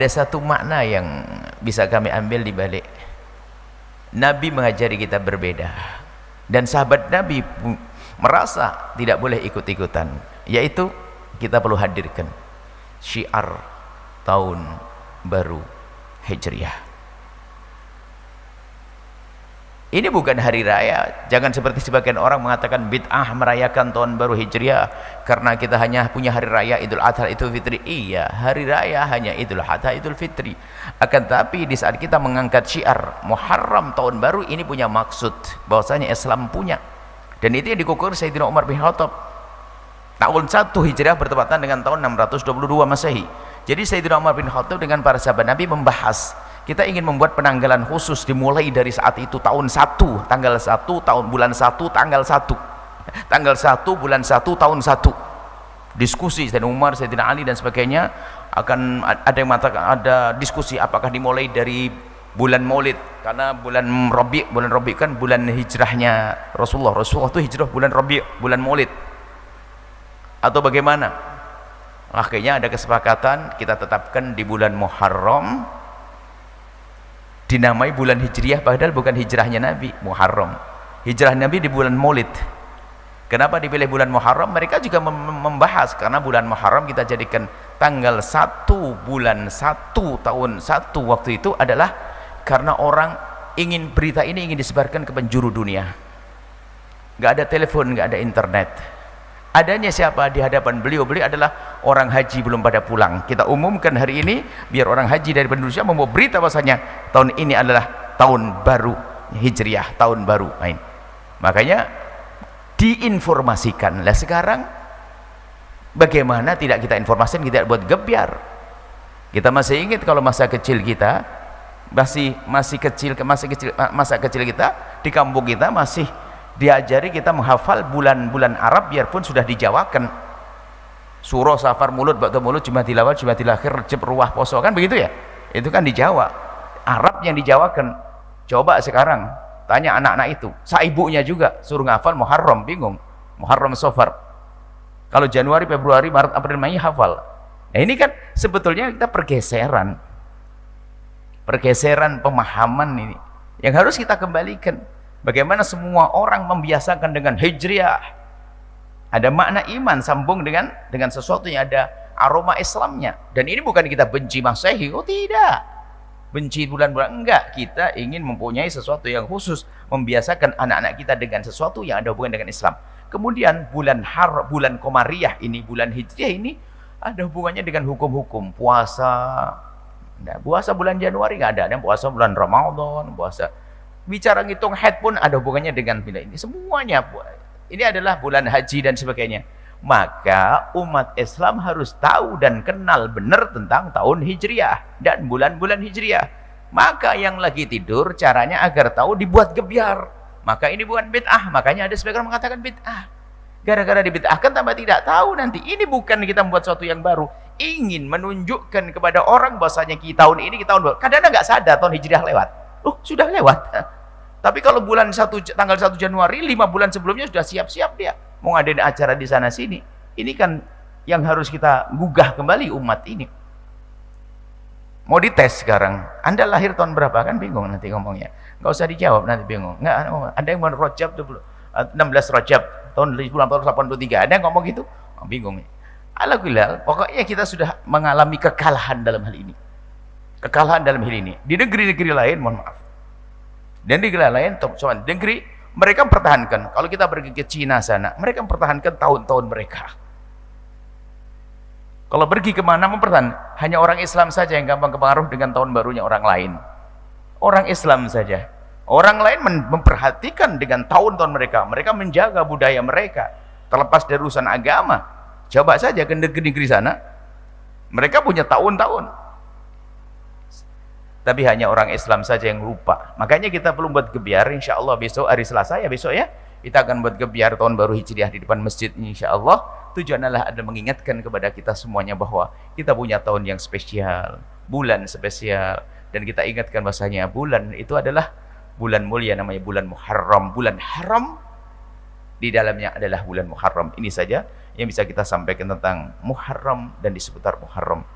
Ada satu makna yang bisa kami ambil di balik Nabi mengajari kita berbeda, dan sahabat Nabi merasa tidak boleh ikut-ikutan, yaitu kita perlu hadirkan syiar tahun baru Hijriah. Ini bukan hari raya. Jangan seperti sebagian orang mengatakan bid'ah merayakan tahun baru Hijriah karena kita hanya punya hari raya Idul Adha, Idul Fitri. Iya, hari raya hanya Idul Adha, Idul Fitri. Akan tapi di saat kita mengangkat syiar Muharram tahun baru, ini punya maksud bahwasanya Islam punya, dan itu yang dikukur Sayyidina Umar bin Khattab. Tahun 1 Hijriah bertepatan dengan tahun 622 Masehi. Jadi Sayyidina Umar bin Khattab dengan para sahabat Nabi membahas, kita ingin membuat penanggalan khusus dimulai dari saat itu, tahun 1, tanggal 1, tahun bulan 1, tanggal 1, tanggal 1 bulan 1 tahun 1. Diskusi Sayyidina Umar, Sayyidina Ali dan sebagainya, akan ada yang mengatakan, ada diskusi apakah dimulai dari bulan Maulid, karena bulan Rabi kan bulan hijrahnya Rasulullah itu hijrah bulan Rabi, bulan Maulid, atau bagaimana. Akhirnya ada kesepakatan kita tetapkan di bulan Muharram, dinamai bulan Hijriah, padahal bukan hijrahnya Nabi. Muharram, hijrah Nabi di bulan Maulid. Kenapa dipilih bulan Muharram? Mereka juga membahas karena bulan Muharram kita jadikan tanggal 1 bulan 1 tahun 1 waktu itu adalah karena orang ingin berita ini ingin disebarkan ke penjuru dunia. Nggak ada telepon, nggak ada internet. Adanya siapa di hadapan beliau? Beliau adalah orang haji belum pada pulang. Kita umumkan hari ini biar orang haji dari Indonesia membawa berita bahwasanya tahun ini adalah tahun baru Hijriah, tahun baru. Makanya diinformasikan. Lah sekarang bagaimana tidak kita informasikan, kita buat gebyar. Kita masih ingat kalau masa kecil kita masa kecil kita di kampung kita masih diajari kita menghafal bulan-bulan Arab biarpun sudah dijawakan. Surah, Safar, Mulut, Ba'da Mulut, Jumadil Awal, Jumadil Akhir, Rejab, Ruwah, Poso, kan begitu ya? Itu kan di Jawa. Arab yang dijawakan. Coba sekarang tanya anak-anak itu, saibunya juga suruh ngafal Muharram, bingung. Muharram, Safar. Kalau Januari, Februari, Maret, April, Mei hafal. Nah ini kan sebetulnya kita pergeseran pemahaman ini yang harus kita kembalikan. Bagaimana semua orang membiasakan dengan Hijriah, ada makna iman sambung dengan sesuatu yang ada aroma Islamnya. Dan ini bukan kita benci Masehi, oh tidak, benci bulan-bulan, enggak. Kita ingin mempunyai sesuatu yang khusus, membiasakan anak-anak kita dengan sesuatu yang ada hubungan dengan Islam. Kemudian bulan Komariah ini, bulan Hijriah ini ada hubungannya dengan hukum-hukum puasa. Nah, puasa bulan Januari nggak ada puasa bulan Ramadan, puasa. Bicara ngitung haid pun ada hubungannya dengan bila ini. Semuanya ini adalah bulan haji dan sebagainya. Maka umat Islam harus tahu dan kenal benar tentang tahun Hijriah dan bulan-bulan Hijriah. Maka yang lagi tidur caranya agar tahu dibuat gebyar. Maka ini bukan bid'ah. Makanya ada sebagian orang mengatakan bid'ah. Gara-gara dibid'ahkan tambah tidak tahu nanti. Ini bukan kita membuat sesuatu yang baru. Ingin menunjukkan kepada orang bahwasanya tahun ini tahun baru. Kadang-kadang nggak sadar tahun Hijriah lewat. Sudah lewat. Tapi kalau tanggal 1 Januari, 5 bulan sebelumnya sudah siap-siap dia mau ngadain acara di sana sini. Ini kan yang harus kita gugah kembali umat ini. Mau dites sekarang, Anda lahir tahun berapa? Kan bingung nanti ngomongnya. Nggak usah dijawab, nanti bingung. Nggak, ada yang mau Rajab 16 Rajab tahun 1983. Ada yang ngomong gitu? Bingung. Alhamdulillah, pokoknya kita sudah mengalami kekalahan dalam hal ini. Kekalahan dalam hal ini. Di negeri-negeri lain, mohon maaf. Dan di negeri lain, negeri mereka mempertahankan. Kalau kita pergi ke Cina sana, mereka mempertahankan tahun-tahun mereka. Kalau pergi kemana mempertahankan, hanya orang Islam saja yang gampang kepengaruh dengan tahun barunya orang lain. Orang Islam saja. Orang lain memperhatikan dengan tahun-tahun mereka. Mereka menjaga budaya mereka. Terlepas dari urusan agama. Coba saja ke negeri-negeri sana, mereka punya tahun-tahun. Tapi hanya orang Islam saja yang lupa. Makanya kita perlu buat gebyar. Insya Allah besok hari Selasa ya, besok ya kita akan buat gebyar tahun baru Hijriah di depan masjid. Insya Allah tujuannya adalah mengingatkan kepada kita semuanya bahwa kita punya tahun yang spesial, bulan spesial, dan kita ingatkan bahasanya bulan itu adalah bulan mulia, namanya bulan Muharram. Bulan haram di dalamnya adalah bulan Muharram. Ini saja yang bisa kita sampaikan tentang Muharram dan di seputar Muharram.